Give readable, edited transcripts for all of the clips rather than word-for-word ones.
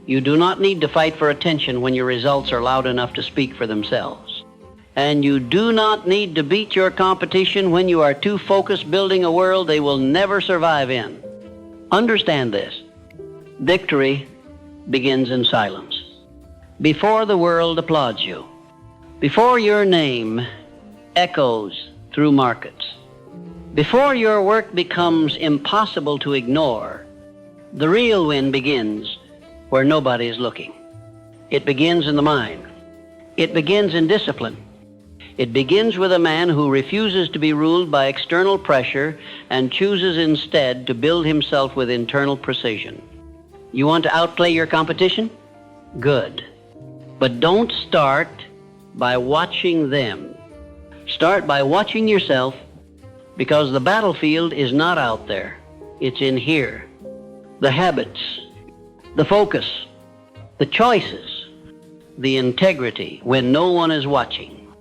You do not need to fight for attention when your results are loud enough to speak for themselves. And you do not need to beat your competition when you are too focused building a world they will never survive in. Understand this. Victory begins in silence. Before the world applauds you. Before your name echoes through markets. Before your work becomes impossible to ignore, the real win begins where nobody is looking. It begins in the mind. It begins in discipline. It begins with a man who refuses to be ruled by external pressure and chooses instead to build himself with internal precision. You want to outplay your competition? Good. But don't start by watching them. Start by watching yourself, because the battlefield is not out there. It's in here. The habits, the focus, the choices, the integrity when no one is watching,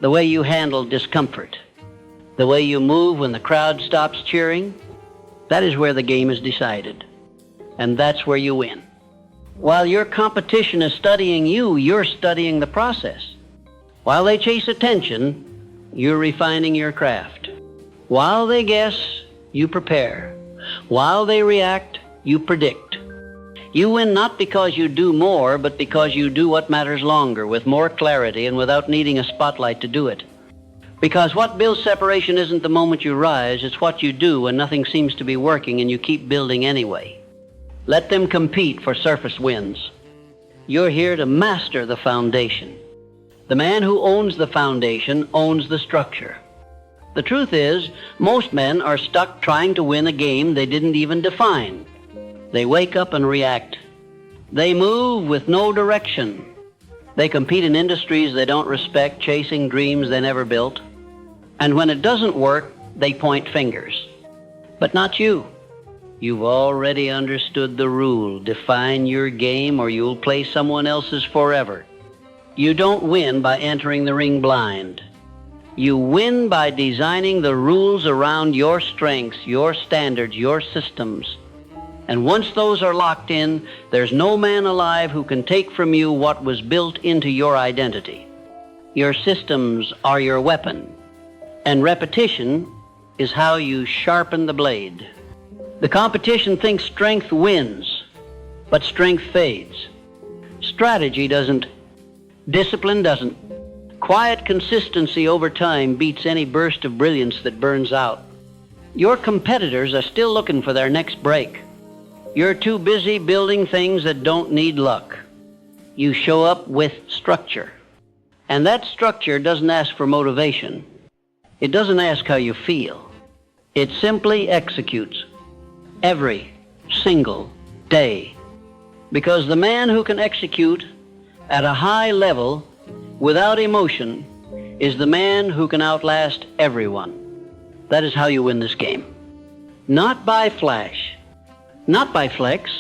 the way you handle discomfort, the way you move when the crowd stops cheering, that is where the game is decided. And that's where you win. While your competition is studying you, you're studying the process. While they chase attention, you're refining your craft. While they guess, you prepare. While they react, you predict. You win not because you do more, but because you do what matters longer, with more clarity and without needing a spotlight to do it. Because what builds separation isn't the moment you rise, it's what you do when nothing seems to be working and you keep building anyway. Let them compete for surface wins. You're here to master the foundation. The man who owns the foundation owns the structure. The truth is, most men are stuck trying to win a game they didn't even define. They wake up and react. They move with no direction. They compete in industries they don't respect, chasing dreams they never built. And when it doesn't work, they point fingers. But not you. You've already understood the rule. Define your game or you'll play someone else's forever. You don't win by entering the ring blind. You win by designing the rules around your strengths, your standards, your systems. And once those are locked in, there's no man alive who can take from you what was built into your identity. Your systems are your weapon, and repetition is how you sharpen the blade. The competition thinks strength wins, but strength fades. Strategy doesn't. Discipline doesn't. Quiet consistency over time beats any burst of brilliance that burns out. Your competitors are still looking for their next break. You're too busy building things that don't need luck. You show up with structure. And that structure doesn't ask for motivation. It doesn't ask how you feel. It simply executes every single day. Because the man who can execute at a high level without emotion is the man who can outlast everyone. That is how you win this game. Not by flash, not by flex,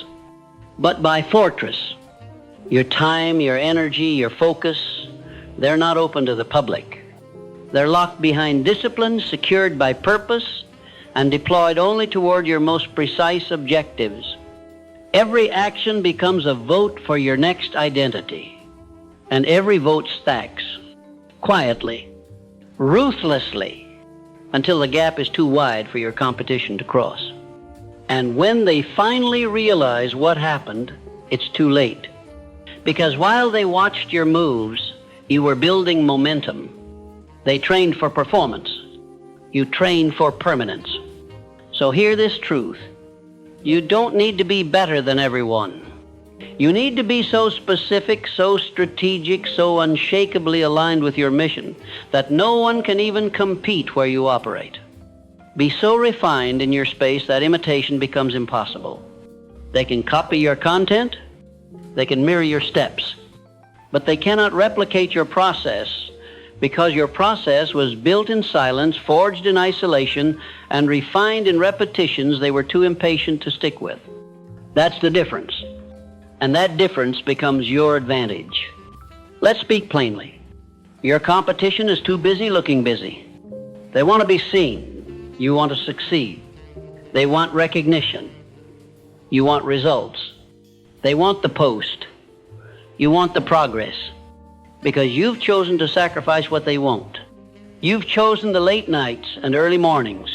but by fortress. Your time, your energy, your focus, they're not open to the public. They're locked behind discipline, secured by purpose, and deployed only toward your most precise objectives. Every action becomes a vote for your next identity. And every vote stacks, quietly, ruthlessly, until the gap is too wide for your competition to cross. And when they finally realize what happened, it's too late. Because while they watched your moves, you were building momentum. They trained for performance. You trained for permanence. So hear this truth. You don't need to be better than everyone. You need to be so specific, so strategic, so unshakably aligned with your mission that no one can even compete where you operate. Be so refined in your space that imitation becomes impossible. They can copy your content, they can mirror your steps, but they cannot replicate your process because your process was built in silence, forged in isolation, and refined in repetitions they were too impatient to stick with. That's the difference. And that difference becomes your advantage. Let's speak plainly. Your competition is too busy looking busy. They want to be seen. You want to succeed. They want recognition. You want results. They want the post. You want the progress, because you've chosen to sacrifice what they won't. You've chosen the late nights and early mornings.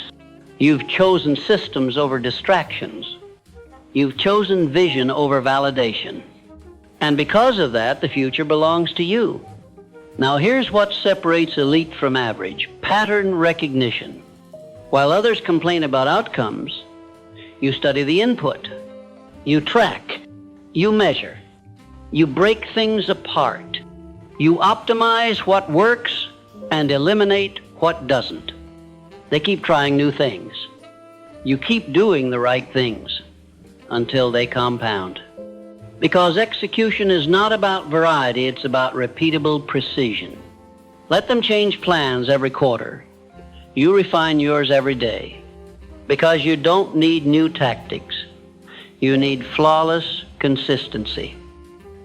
You've chosen systems over distractions. You've chosen vision over validation. And because of that, the future belongs to you. Now here's what separates elite from average: pattern recognition. While others complain about outcomes, you study the input. You track. You measure. You break things apart. You optimize what works and eliminate what doesn't. They keep trying new things. You keep doing the right things until they compound. Because execution is not about variety, it's about repeatable precision. Let them change plans every quarter. You refine yours every day. Because you don't need new tactics. You need flawless consistency.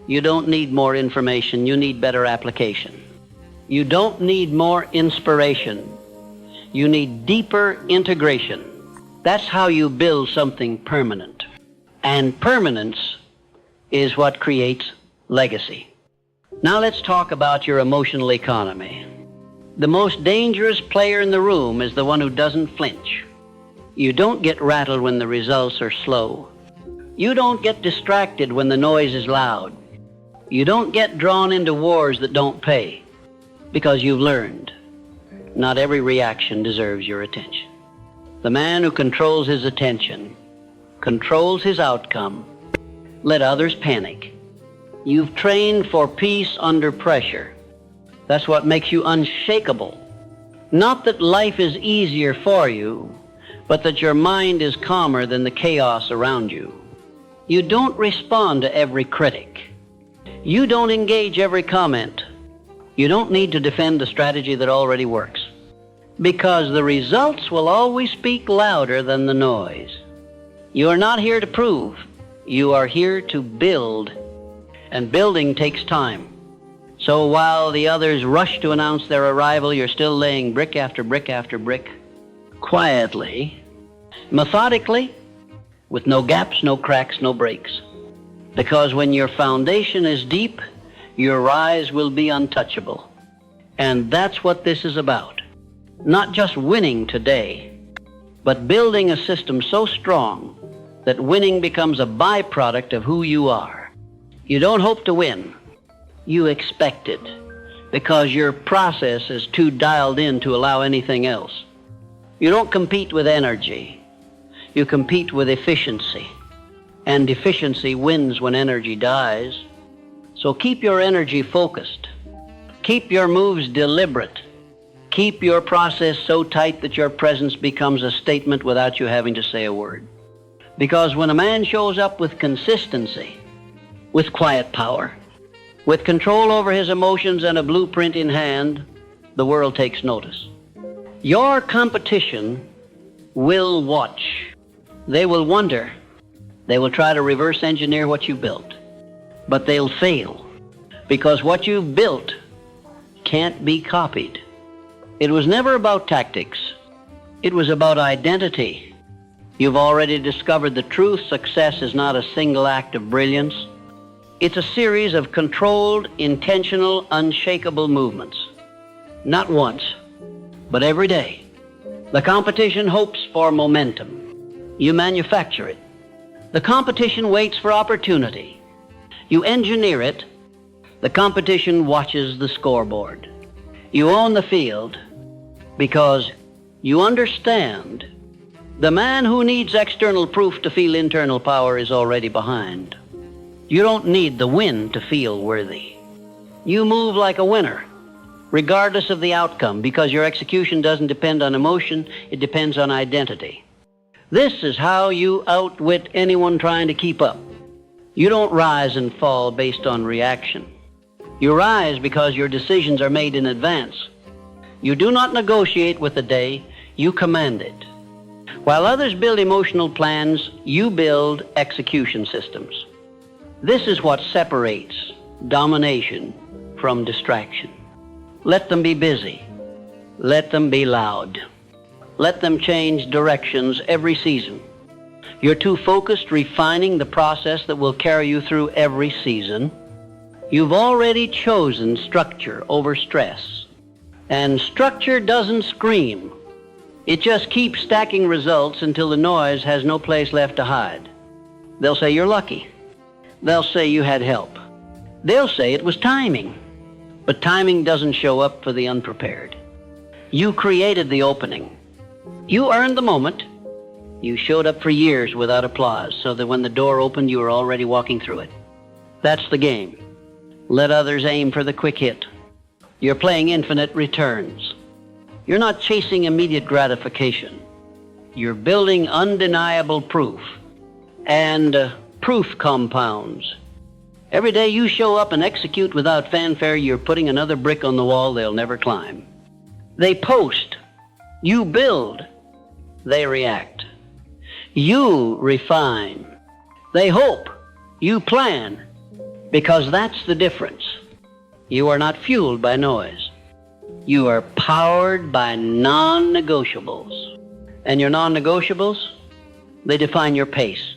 You don't need more information, you need better application. You don't need more inspiration. You need deeper integration. That's how you build something permanent. And permanence is what creates legacy. Now let's talk about your emotional economy. The most dangerous player in the room is the one who doesn't flinch. You don't get rattled when the results are slow. You don't get distracted when the noise is loud. You don't get drawn into wars that don't pay, because you've learned not every reaction deserves your attention. The man who controls his attention controls his outcome. Let others panic. You've trained for peace under pressure. That's what makes you unshakable. Not that life is easier for you, but that your mind is calmer than the chaos around you. You don't respond to every critic. You don't engage every comment. You don't need to defend a strategy that already works, because the results will always speak louder than the noise. You are not here to prove. You are here to build, and building takes time. So while the others rush to announce their arrival, you're still laying brick after brick after brick, quietly, methodically, with no gaps, no cracks, no breaks. Because when your foundation is deep, your rise will be untouchable. And that's what this is about. Not just winning today, but building a system so strong that winning becomes a byproduct of who you are. You don't hope to win. You expect it, because your process is too dialed in to allow anything else. You don't compete with energy. You compete with efficiency. And efficiency wins when energy dies. So keep your energy focused. Keep your moves deliberate. Keep your process so tight that your presence becomes a statement without you having to say a word. Because when a man shows up with consistency, with quiet power, with control over his emotions and a blueprint in hand, the world takes notice. Your competition will watch. They will wonder. They will try to reverse engineer what you built. But they'll fail, because what you've built can't be copied. It was never about tactics. It was about identity. You've already discovered the truth. Success is not a single act of brilliance. It's a series of controlled, intentional, unshakable movements. Not once, but every day. The competition hopes for momentum. You manufacture it. The competition waits for opportunity. You engineer it. The competition watches the scoreboard. You own the field because you understand the man who needs external proof to feel internal power is already behind. You don't need the win to feel worthy. You move like a winner, regardless of the outcome, because your execution doesn't depend on emotion, it depends on identity. This is how you outwit anyone trying to keep up. You don't rise and fall based on reaction. You rise because your decisions are made in advance. You do not negotiate with the day, you command it. While others build emotional plans, you build execution systems. This is what separates domination from distraction. Let them be busy. Let them be loud. Let them change directions every season. You're too focused refining the process that will carry you through every season. You've already chosen structure over stress. And structure doesn't scream. It just keeps stacking results until the noise has no place left to hide. They'll say you're lucky. They'll say you had help. They'll say it was timing. But timing doesn't show up for the unprepared. You created the opening. You earned the moment. You showed up for years without applause, so that when the door opened, you were already walking through it. That's the game. Let others aim for the quick hit. You're playing infinite returns. You're not chasing immediate gratification. You're building undeniable proof. And proof compounds. Every day you show up and execute without fanfare, you're putting another brick on the wall they'll never climb. They post. You build. They react. You refine. They hope. You plan. Because that's the difference. You are not fueled by noise. You are powered by non-negotiables. And your non-negotiables, they define your pace.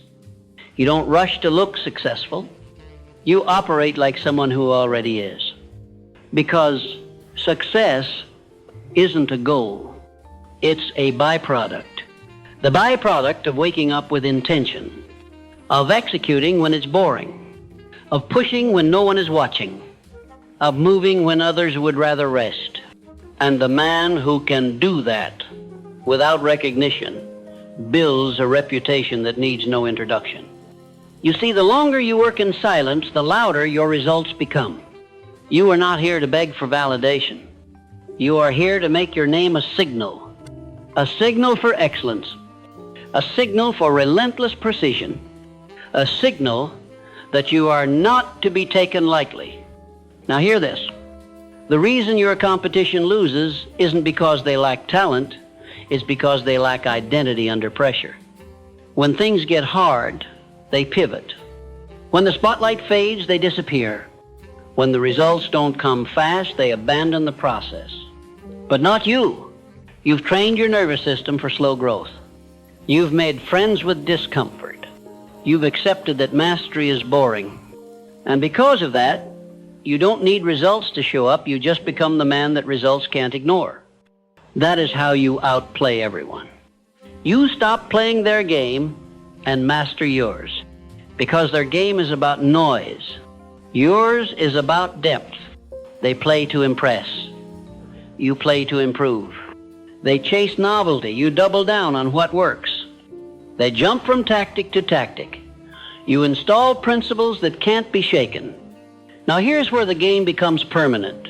You don't rush to look successful. You operate like someone who already is. Because success isn't a goal. It's a byproduct. The byproduct of waking up with intention, of executing when it's boring, of pushing when no one is watching, of moving when others would rather rest. And the man who can do that without recognition builds a reputation that needs no introduction. You see, the longer you work in silence, the louder your results become. You are not here to beg for validation. You are here to make your name a signal for excellence, a signal for relentless precision, a signal that you are not to be taken lightly. Now hear this. The reason your competition loses isn't because they lack talent, it's because they lack identity under pressure. When things get hard, they pivot. When the spotlight fades, they disappear. When the results don't come fast, they abandon the process. But not you. You've trained your nervous system for slow growth. You've made friends with discomfort. You've accepted that mastery is boring. And because of that, you don't need results to show up. You just become the man that results can't ignore. That is how you outplay everyone. You stop playing their game and master yours, because their game is about noise. Yours is about depth. They play to impress. You play to improve. They chase novelty. You double down on what works. They jump from tactic to tactic. You install principles that can't be shaken. Now here's where the game becomes permanent.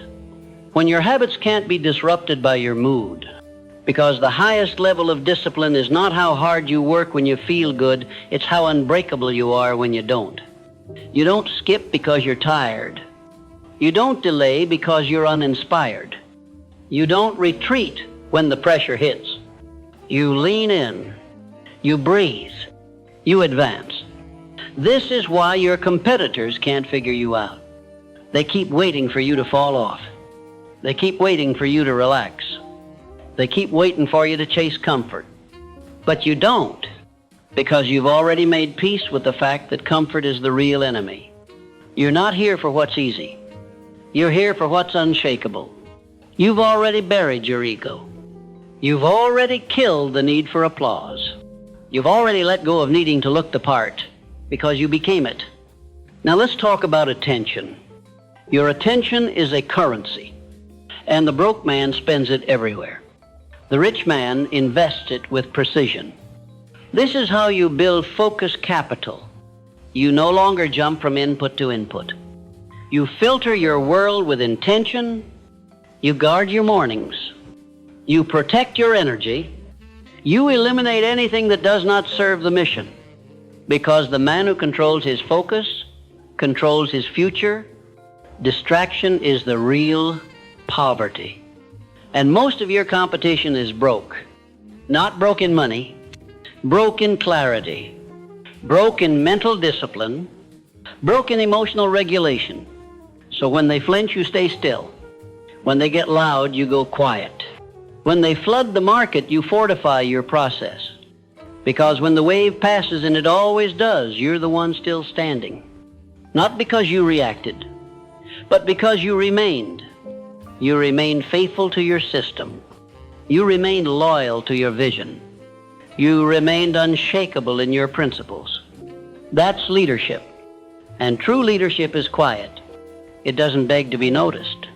When your habits can't be disrupted by your mood, because the highest level of discipline is not how hard you work when you feel good, it's how unbreakable you are when you don't. You don't skip because you're tired. You don't delay because you're uninspired. You don't retreat when the pressure hits. You lean in. You breathe. You advance. This is why your competitors can't figure you out. They keep waiting for you to fall off. They keep waiting for you to relax. They keep waiting for you to chase comfort. But you don't, because you've already made peace with the fact that comfort is the real enemy. You're not here for what's easy. You're here for what's unshakable. You've already buried your ego. You've already killed the need for applause. You've already let go of needing to look the part, because you became it. Now let's talk about attention. Your attention is a currency, and the broke man spends it everywhere. The rich man invests it with precision. This is how you build focus capital. You no longer jump from input to input. You filter your world with intention. You guard your mornings. You protect your energy. You eliminate anything that does not serve the mission, because the man who controls his focus controls his future. Distraction is the real poverty. And most of your competition is broke. Not broke in money, broke in clarity, broke in mental discipline, broke in emotional regulation. So when they flinch, you stay still. When they get loud, you go quiet. When they flood the market, you fortify your process. Because when the wave passes, and it always does, you're the one still standing. Not because you reacted, but because you remained. You remained faithful to your system. You remained loyal to your vision. You remained unshakable in your principles. That's leadership. And true leadership is quiet. It doesn't beg to be noticed.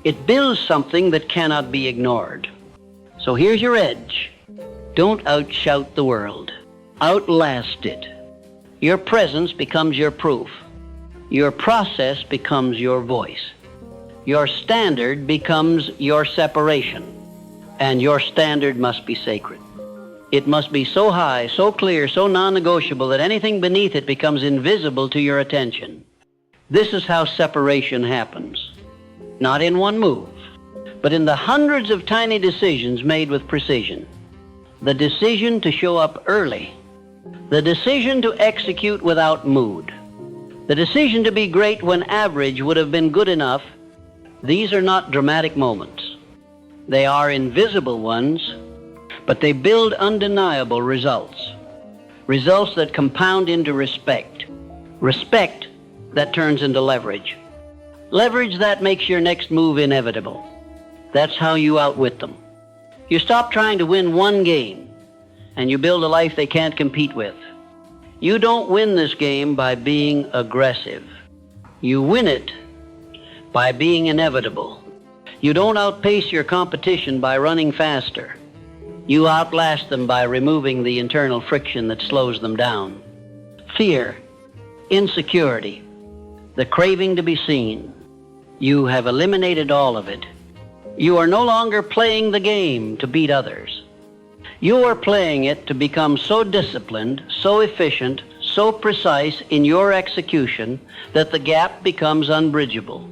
It builds something that cannot be ignored. So here's your edge. Don't outshout the world. Outlast it. Your presence becomes your proof. Your process becomes your voice. Your standard becomes your separation. And your standard must be sacred. It must be so high, so clear, so non-negotiable that anything beneath it becomes invisible to your attention. This is how separation happens. Not in one move, but in the hundreds of tiny decisions made with precision. The decision to show up early. The decision to execute without mood. The decision to be great when average would have been good enough. These are not dramatic moments. They are invisible ones, but they build undeniable results. Results that compound into respect. Respect that turns into leverage. Leverage that makes your next move inevitable. That's how you outwit them. You stop trying to win one game, and you build a life they can't compete with. You don't win this game by being aggressive. You win it by being inevitable. You don't outpace your competition by running faster. You outlast them by removing the internal friction that slows them down. Fear, insecurity, the craving to be seen. You have eliminated all of it. You are no longer playing the game to beat others. You are playing it to become so disciplined, so efficient, so precise in your execution that the gap becomes unbridgeable.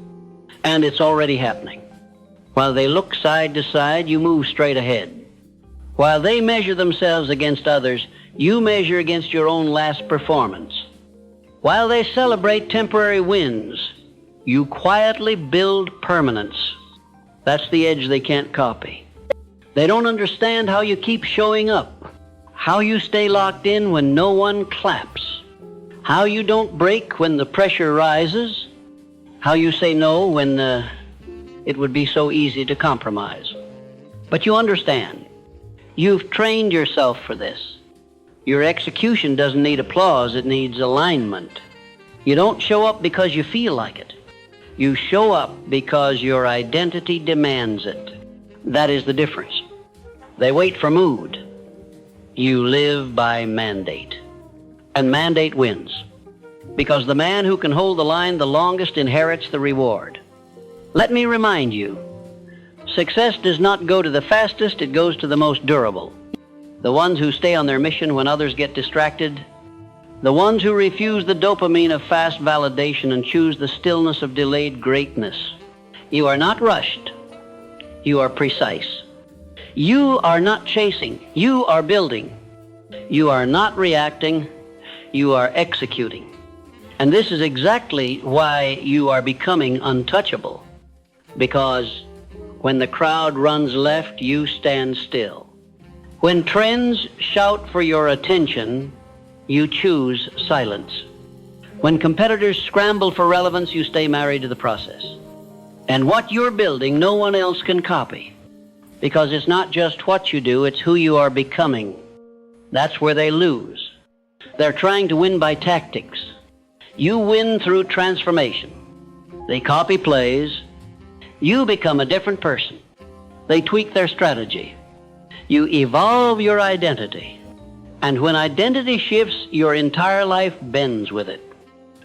And it's already happening. While they look side to side, you move straight ahead. While they measure themselves against others, you measure against your own last performance. While they celebrate temporary wins, you quietly build permanence. That's the edge they can't copy. They don't understand how you keep showing up, how you stay locked in when no one claps, how you don't break when the pressure rises, how you say no when it would be so easy to compromise. But you understand. You've trained yourself for this. Your execution doesn't need applause, it needs alignment. You don't show up because you feel like it. You show up because your identity demands it. That is the difference. They wait for mood. You live by mandate. And mandate wins. Because the man who can hold the line the longest inherits the reward. Let me remind you, success does not go to the fastest, it goes to the most durable. The ones who stay on their mission when others get distracted. The ones who refuse the dopamine of fast validation and choose the stillness of delayed greatness. You are not rushed. You are precise. You are not chasing. You are building. You are not reacting. You are executing. And this is exactly why you are becoming untouchable. Because when the crowd runs left, you stand still. When trends shout for your attention, you choose silence. When competitors scramble for relevance, you stay married to the process. And what you're building, no one else can copy. Because it's not just what you do, it's who you are becoming. That's where they lose. They're trying to win by tactics. You win through transformation. They copy plays. You become a different person. They tweak their strategy. You evolve your identity. And when identity shifts, your entire life bends with it.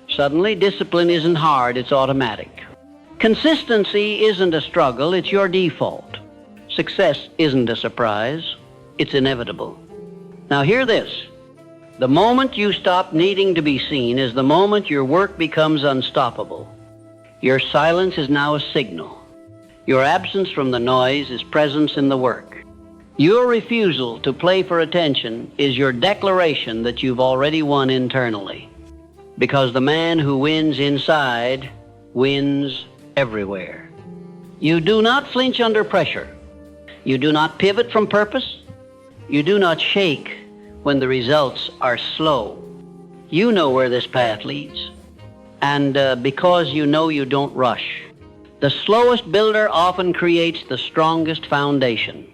Suddenly, discipline isn't hard, it's automatic. Consistency isn't a struggle, it's your default. Success isn't a surprise, it's inevitable. Now hear this. The moment you stop needing to be seen is the moment your work becomes unstoppable. Your silence is now a signal. Your absence from the noise is presence in the work. Your refusal to play for attention is your declaration that you've already won internally. Because the man who wins inside wins everywhere. You do not flinch under pressure. You do not pivot from purpose. You do not shake when the results are slow. You know where this path leads. And because you know, you don't rush. The slowest builder often creates the strongest foundation.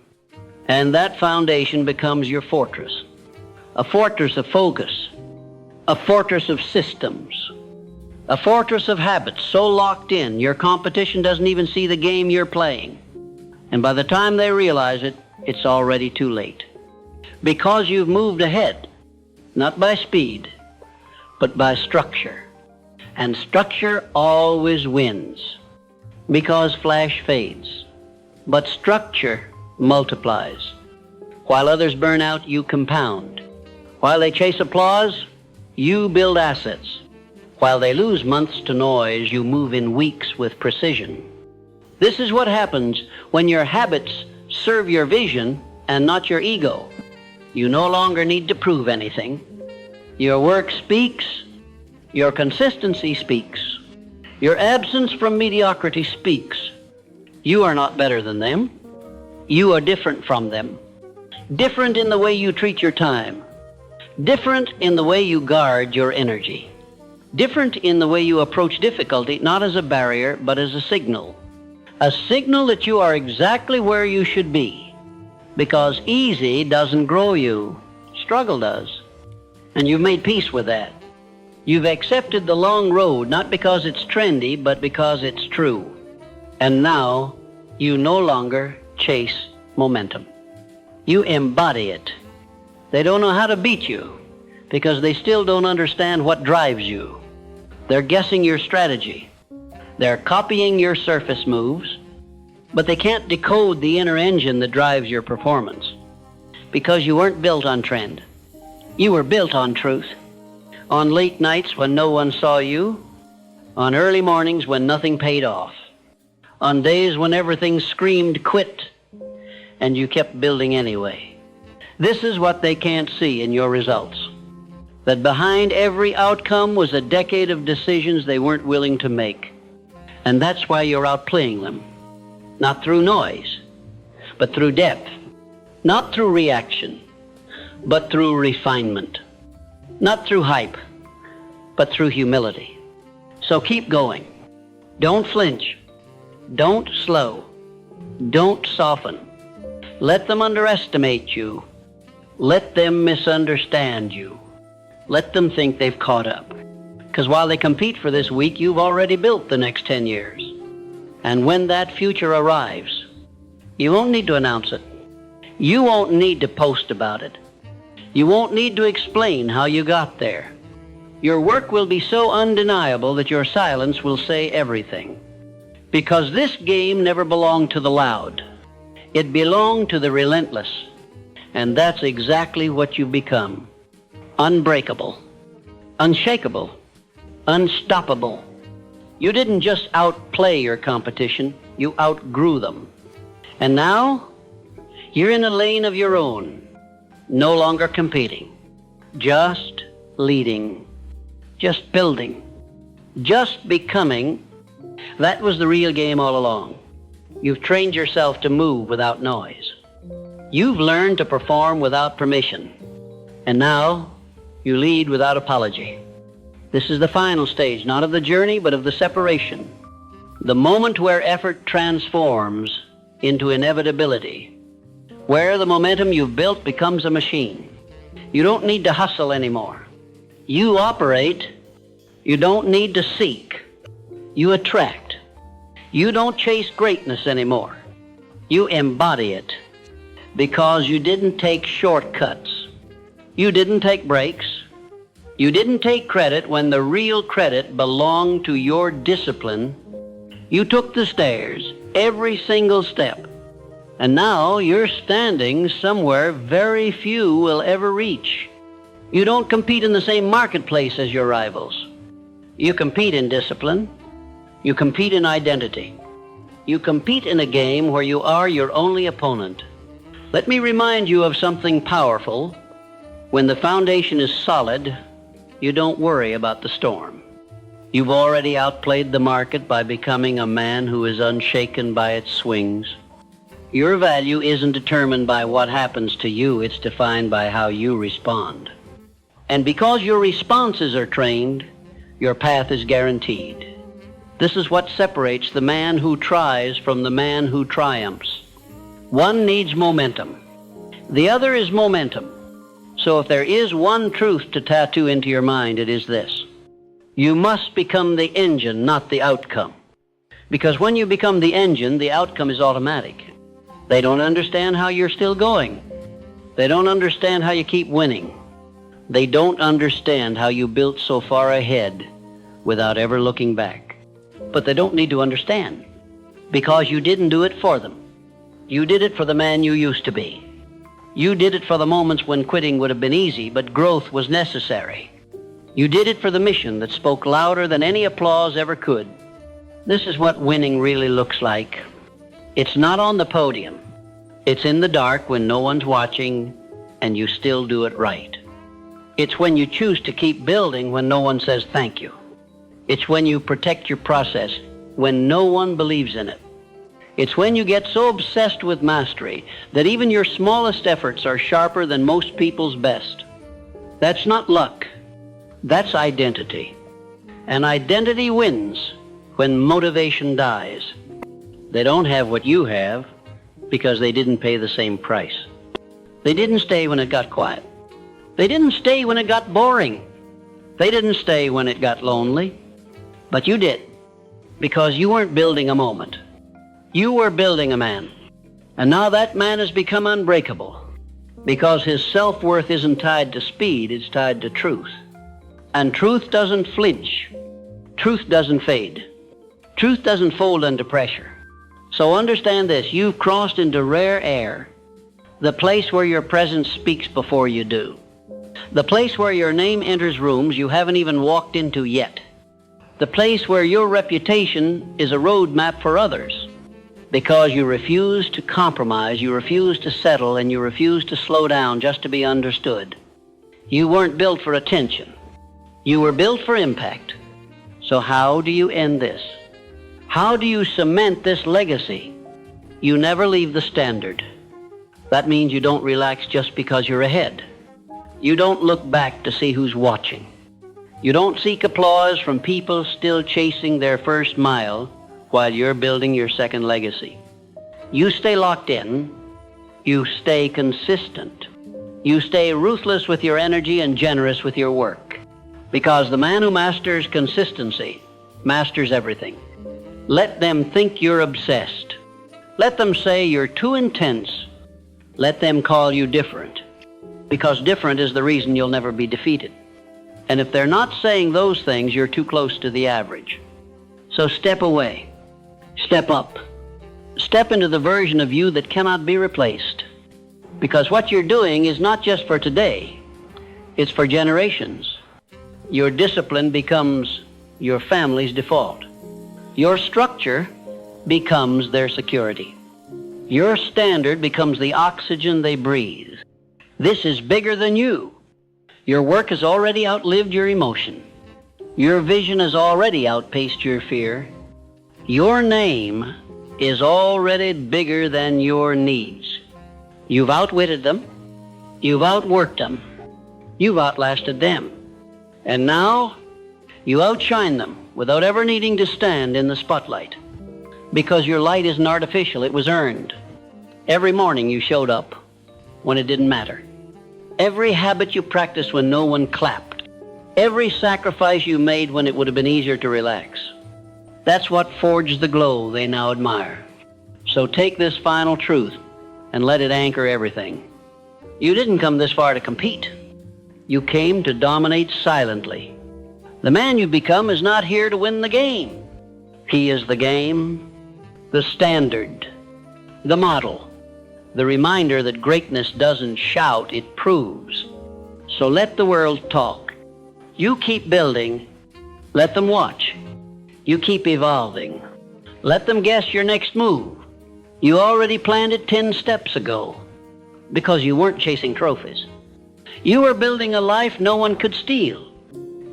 And that foundation becomes your fortress. A fortress of focus. A fortress of systems. A fortress of habits so locked in, your competition doesn't even see the game you're playing. And by the time they realize it, it's already too late. Because you've moved ahead, not by speed, but by structure. And structure always wins. Because flash fades. But structure multiplies. While others burn out, you compound. While they chase applause, you build assets. While they lose months to noise, you move in weeks with precision. This is what happens when your habits serve your vision and not your ego. You no longer need to prove anything. Your work speaks. Your consistency speaks. Your absence from mediocrity speaks. You are not better than them. You are different from them. Different in the way you treat your time. Different in the way you guard your energy. Different in the way you approach difficulty, not as a barrier, but as a signal. A signal that you are exactly where you should be. Because easy doesn't grow you. Struggle does. And you've made peace with that. You've accepted the long road, not because it's trendy, but because it's true. And now, you no longer chase momentum. You embody it. They don't know how to beat you because they still don't understand what drives you. They're guessing your strategy. They're copying your surface moves, but they can't decode the inner engine that drives your performance because you weren't built on trend. You were built on truth. On late nights when no one saw you, on early mornings when nothing paid off, on days when everything screamed quit, and you kept building anyway. This is what they can't see in your results. That behind every outcome was a decade of decisions they weren't willing to make. And that's why you're outplaying them. Not through noise, but through depth. Not through reaction, but through refinement. Not through hype, but through humility. So keep going. Don't flinch. Don't slow. Don't soften. Let them underestimate you. Let them misunderstand you. Let them think they've caught up. Because while they compete for this week, you've already built the next 10 years. And when that future arrives, you won't need to announce it. You won't need to post about it. You won't need to explain how you got there. Your work will be so undeniable that your silence will say everything. Because this game never belonged to the loud. It belonged to the relentless. And that's exactly what you've become. Unbreakable, unshakable, unstoppable. You didn't just outplay your competition, you outgrew them. And now, you're in a lane of your own, no longer competing, just leading, just building, just becoming. That was the real game all along. You've trained yourself to move without noise. You've learned to perform without permission. And now, you lead without apology. This is the final stage, not of the journey, but of the separation. The moment where effort transforms into inevitability. Where the momentum you've built becomes a machine. You don't need to hustle anymore. You operate. You don't need to seek. You attract. You don't chase greatness anymore. You embody it. Because you didn't take shortcuts. You didn't take breaks. You didn't take credit when the real credit belonged to your discipline. You took the stairs, every single step. And now you're standing somewhere very few will ever reach. You don't compete in the same marketplace as your rivals. You compete in discipline. You compete in identity. You compete in a game where you are your only opponent. Let me remind you of something powerful. When the foundation is solid, you don't worry about the storm. You've already outplayed the market by becoming a man who is unshaken by its swings. Your value isn't determined by what happens to you, it's defined by how you respond. And because your responses are trained, your path is guaranteed. This is what separates the man who tries from the man who triumphs. One needs momentum. The other is momentum. So if there is one truth to tattoo into your mind, it is this. You must become the engine, not the outcome. Because when you become the engine, the outcome is automatic. They don't understand how you're still going. They don't understand how you keep winning. They don't understand how you built so far ahead without ever looking back. But they don't need to understand, because you didn't do it for them. You did it for the man you used to be. You did it for the moments when quitting would have been easy, but growth was necessary. You did it for the mission that spoke louder than any applause ever could. This is what winning really looks like. It's not on the podium. It's in the dark when no one's watching and you still do it right. It's when you choose to keep building when no one says thank you. It's when you protect your process when no one believes in it. It's when you get so obsessed with mastery that even your smallest efforts are sharper than most people's best. That's not luck. That's identity. And identity wins when motivation dies. They don't have what you have because they didn't pay the same price. They didn't stay when it got quiet. They didn't stay when it got boring. They didn't stay when it got lonely. But you did, because you weren't building a moment. You were building a man. And now that man has become unbreakable because his self-worth isn't tied to speed, it's tied to truth. And truth doesn't flinch. Truth doesn't fade. Truth doesn't fold under pressure. So understand this, you've crossed into rare air, the place where your presence speaks before you do, the place where your name enters rooms you haven't even walked into yet, the place where your reputation is a roadmap for others, because you refuse to compromise, you refuse to settle, and you refuse to slow down just to be understood. You weren't built for attention. You were built for impact. So how do you end this? How do you cement this legacy? You never leave the standard. That means you don't relax just because you're ahead. You don't look back to see who's watching. You don't seek applause from people still chasing their first mile while you're building your second legacy. You stay locked in. You stay consistent. You stay ruthless with your energy and generous with your work. Because the man who masters consistency masters everything. Let them think you're obsessed. Let them say you're too intense. Let them call you different. Because different is the reason you'll never be defeated. And if they're not saying those things, you're too close to the average. So step away. Step up. Step into the version of you that cannot be replaced. Because what you're doing is not just for today. It's for generations. Your discipline becomes your family's default. Your structure becomes their security. Your standard becomes the oxygen they breathe. This is bigger than you. Your work has already outlived your emotion. Your vision has already outpaced your fear. Your name is already bigger than your needs. You've outwitted them. You've outworked them. You've outlasted them. And now you outshine them without ever needing to stand in the spotlight. Because your light isn't artificial, it was earned. Every morning you showed up when it didn't matter. Every habit you practiced when no one clapped. Every sacrifice you made when it would have been easier to relax. That's what forged the glow they now admire. So take this final truth and let it anchor everything. You didn't come this far to compete. You came to dominate silently. The man you've become is not here to win the game. He is the game, the standard, the model, the reminder that greatness doesn't shout, it proves. So let the world talk. You keep building, let them watch. You keep evolving. Let them guess your next move. You already planned it 10 steps ago because you weren't chasing trophies. You were building a life no one could steal.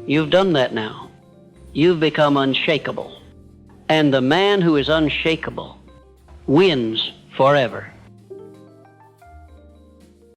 You've done that now. You've become unshakable. And the man who is unshakable wins forever.